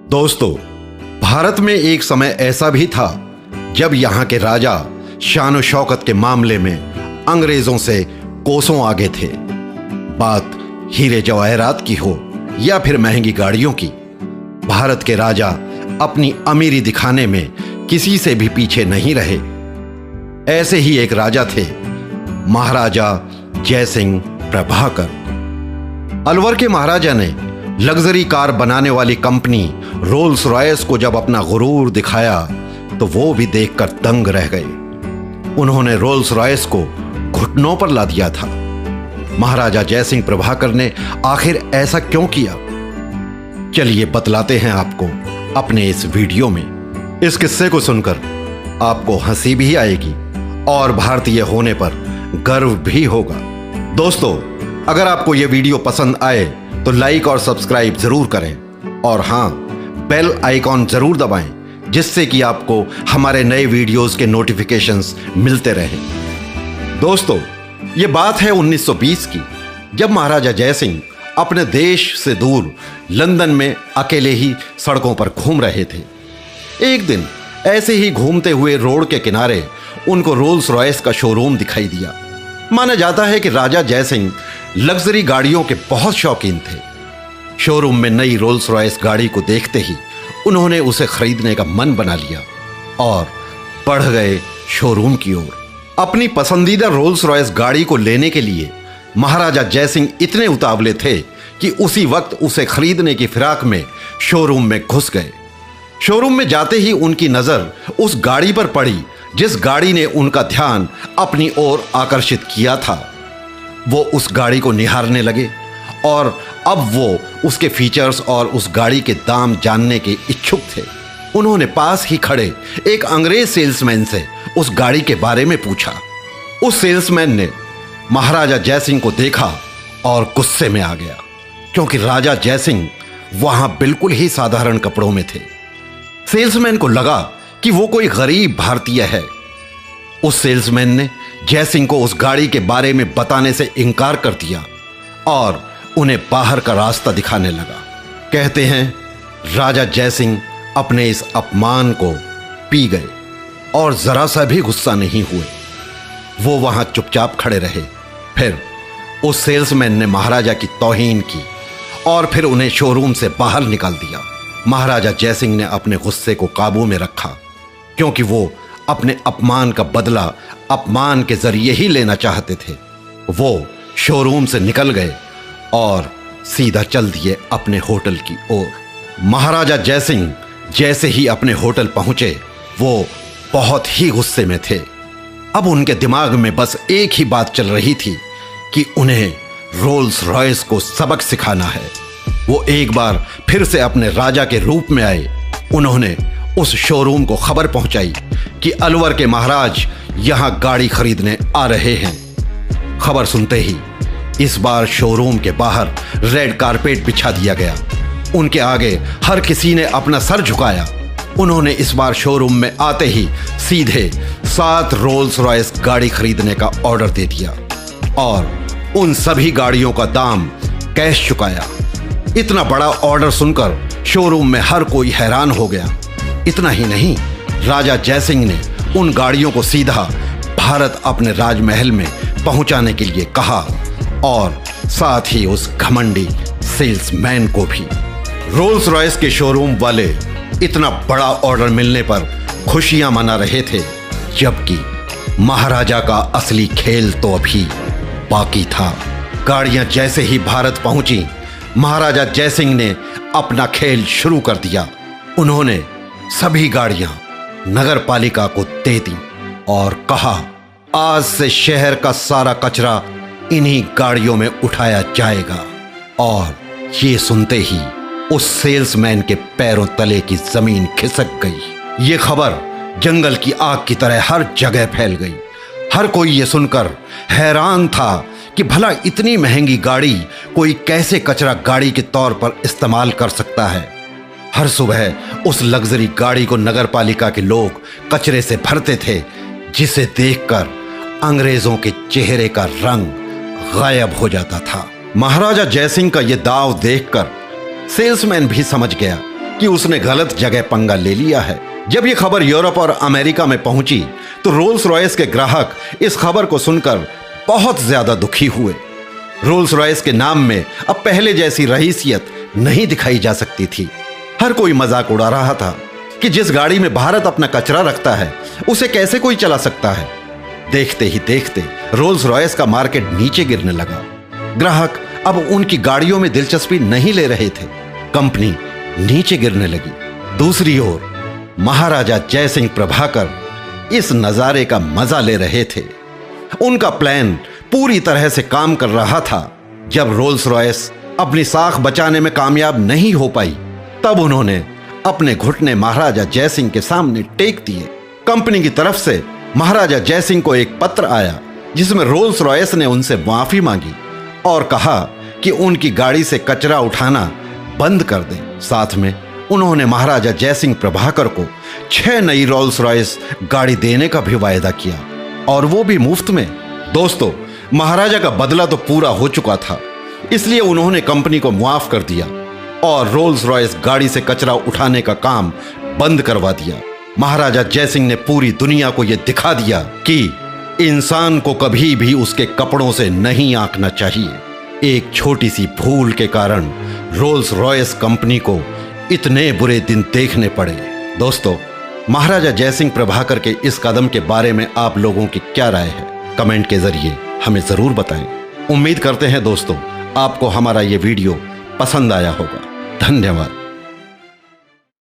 दोस्तों, भारत में एक समय ऐसा भी था जब यहाँ के राजा शान शौकत के मामले में अंग्रेजों से कोसों आगे थे। बात हीरे जवाहरात की हो या फिर महंगी गाड़ियों की, भारत के राजा अपनी अमीरी दिखाने में किसी से भी पीछे नहीं रहे। ऐसे ही एक राजा थे महाराजा जयसिंह प्रभाकर। अलवर के महाराजा ने लग्जरी कार बनाने वाली कंपनी रोल्स रॉयस को जब अपना गुरूर दिखाया तो वो भी देखकर दंग रह गए। उन्होंने रोल्स रॉयस को घुटनों पर ला दिया था। महाराजा जयसिंह प्रभाकर ने आखिर ऐसा क्यों किया, चलिए बतलाते हैं आपको अपने इस वीडियो में। इस किस्से को सुनकर आपको हंसी भी आएगी और भारतीय होने पर गर्व भी होगा। दोस्तों, अगर आपको यह वीडियो पसंद आए तो लाइक और सब्सक्राइब जरूर करें और हां, बेल आइकॉन जरूर दबाएं जिससे कि आपको हमारे नए वीडियोस के नोटिफिकेशंस मिलते रहें। दोस्तों, ये बात है 1920 की, जब महाराजा जयसिंह अपने देश से दूर लंदन में अकेले ही सड़कों पर घूम रहे थे। एक दिन ऐसे ही घूमते हुए रोड के किनारे उनको रोल्स रॉयस का शोरूम दिखाई दिया। माना जाता है कि राजा जयसिंह लग्जरी गाड़ियों के बहुत शौकीन थे। शोरूम में नई रोल्स रॉयस गाड़ी को देखते ही उन्होंने उसे खरीदने का मन बना लिया और बढ़ गए शोरूम की ओर। अपनी पसंदीदा रोल्स रॉयस गाड़ी को लेने के लिए महाराजा जयसिंह इतने उतावले थे कि उसी वक्त उसे खरीदने की फिराक में शोरूम में घुस गए। शोरूम में जाते ही उनकी नजर उस गाड़ी पर पड़ी जिस गाड़ी ने उनका ध्यान अपनी ओर आकर्षित किया था। वो उस गाड़ी को निहारने लगे और अब वो उसके फीचर्स और उस गाड़ी के दाम जानने के इच्छुक थे। उन्होंने पास ही खड़े एक अंग्रेज सेल्समैन से उस गाड़ी के बारे में पूछा। उस सेल्समैन ने महाराजा जयसिंह को देखा और गुस्से में आ गया, क्योंकि राजा जयसिंह वहां बिल्कुल ही साधारण कपड़ों में थे। सेल्समैन को लगा कि वो कोई गरीब भारतीय है। उस सेल्समैन ने जयसिंह को उस गाड़ी के बारे में बताने से इनकार कर दिया और उन्हें बाहर का रास्ता दिखाने लगा। कहते हैं राजा जयसिंह अपने इस अपमान को पी गए और जरा सा भी गुस्सा नहीं हुए। वो वहां चुपचाप खड़े रहे। फिर उस सेल्समैन ने महाराजा की तौहीन की और फिर उन्हें शोरूम से बाहर निकाल दिया। महाराजा जयसिंह ने अपने गुस्से को काबू में रखा, क्योंकि वो अपने अपमान का बदला अपमान के जरिए ही लेना चाहते थे। वो शोरूम से निकल गए और सीधा चल दिए अपने होटल की ओर। महाराजा जयसिंह जैसे ही अपने होटल पहुंचे, वो बहुत ही गुस्से में थे। अब उनके दिमाग में बस एक ही बात चल रही थी कि उन्हें रोल्स रॉयस को सबक सिखाना है। वो एक बार फिर से अपने राजा के रूप में आए। उन्होंने उस शोरूम को खबर पहुंचाई कि अलवर के महाराज यहां गाड़ी खरीदने आ रहे हैं। खबर सुनते ही इस बार शोरूम के बाहर रेड कारपेट बिछा दिया गया। उनके आगे हर किसी ने अपना सर झुकाया। उन्होंने इस बार शोरूम में आते ही सीधे 7 रोल्स रॉयस गाड़ी खरीदने का ऑर्डर दे दिया और उन सभी गाड़ियों का दाम कैश चुकाया। इतना बड़ा ऑर्डर सुनकर शोरूम में हर कोई हैरान हो गया। इतना ही नहीं, राजा जयसिंह ने उन गाड़ियों को सीधा भारत अपने राजमहल में पहुंचाने के लिए कहा और साथ ही उस घमंडी सेल्समैन को भी। रोल्स रॉयस के शोरूम वाले इतना बड़ा ऑर्डर मिलने पर खुशियां मना रहे थे, जबकि महाराजा का असली खेल तो अभी बाकी था। गाड़ियां जैसे ही भारत पहुंची, महाराजा जयसिंह ने अपना खेल शुरू कर दिया। उन्होंने सभी गाड़ियां नगर पालिका को दे दी और कहा, आज से शहर का सारा कचरा इन्हीं गाड़ियों में उठाया जाएगा। और ये सुनते ही उस सेल्समैन के पैरों तले की जमीन खिसक गई। ये खबर जंगल की आग की तरह हर जगह फैल गई। हर कोई ये सुनकर हैरान था कि भला इतनी महंगी गाड़ी कोई कैसे कचरा गाड़ी के तौर पर इस्तेमाल कर सकता है। हर सुबह उस लग्जरी गाड़ी को नगर पालिका के लोग कचरे से भरते थे, जिसे देखकर अंग्रेजों के चेहरे का रंग गायब हो जाता था। महाराजा जयसिंह का यह दाव देखकर सेल्समैन भी समझ गया कि उसने गलत जगह पंगा ले लिया है। जब यह खबर यूरोप और अमेरिका में पहुंची तो रोल्स रॉयस के ग्राहक इस खबर को सुनकर बहुत ज्यादा दुखी हुए। रोल्स रॉयस के नाम में अब पहले जैसी रईसियत नहीं दिखाई जा सकती थी। हर कोई मजाक उड़ा रहा था कि जिस गाड़ी में भारत अपना कचरा रखता है उसे कैसे कोई चला सकता है। देखते ही देखते रोल्स रॉयस का मार्केट नीचे गिरने लगा। ग्राहक अब उनकी गाड़ियों में दिलचस्पी नहीं ले रहे थे। कंपनी नीचे गिरने लगी। दूसरी ओर महाराजा जयसिंह प्रभाकर इस नजारे का मजा ले रहे थे। उनका प्लान पूरी तरह से काम कर रहा था। जब रोल्स रॉयस अपनी साख बचाने में कामयाब नहीं हो पाई तब उन्होंने अपने घुटने महाराजा जयसिंह के सामने टेक दिए। कंपनी की तरफ से महाराजा जयसिंह को एक पत्र आया जिसमें रोल्स रॉयस ने उनसे माफी मांगी और कहा कि उनकी गाड़ी से कचरा उठाना बंद कर दें। साथ में उन्होंने महाराजा जयसिंह प्रभाकर को 6 नई रोल्स रॉयस गाड़ी देने का भी वायदा किया, और वो भी मुफ्त में। दोस्तों, महाराजा का बदला तो पूरा हो चुका था, इसलिए उन्होंने कंपनी को मुआफ कर दिया और रोल्स रॉयस गाड़ी से कचरा उठाने का काम बंद करवा दिया। महाराजा जयसिंह ने पूरी दुनिया को यह दिखा दिया कि इंसान को कभी भी उसके कपड़ों से नहीं आंकना चाहिए। एक छोटी सी भूल के कारण रोल्स रॉयस कंपनी को इतने बुरे दिन देखने पड़े। दोस्तों, महाराजा जयसिंह प्रभाकर के इस कदम के बारे में आप लोगों की क्या राय है? कमेंट के जरिए हमें जरूर बताएं। उम्मीद करते हैं दोस्तों आपको हमारा ये वीडियो पसंद आया होगा। धन्यवाद।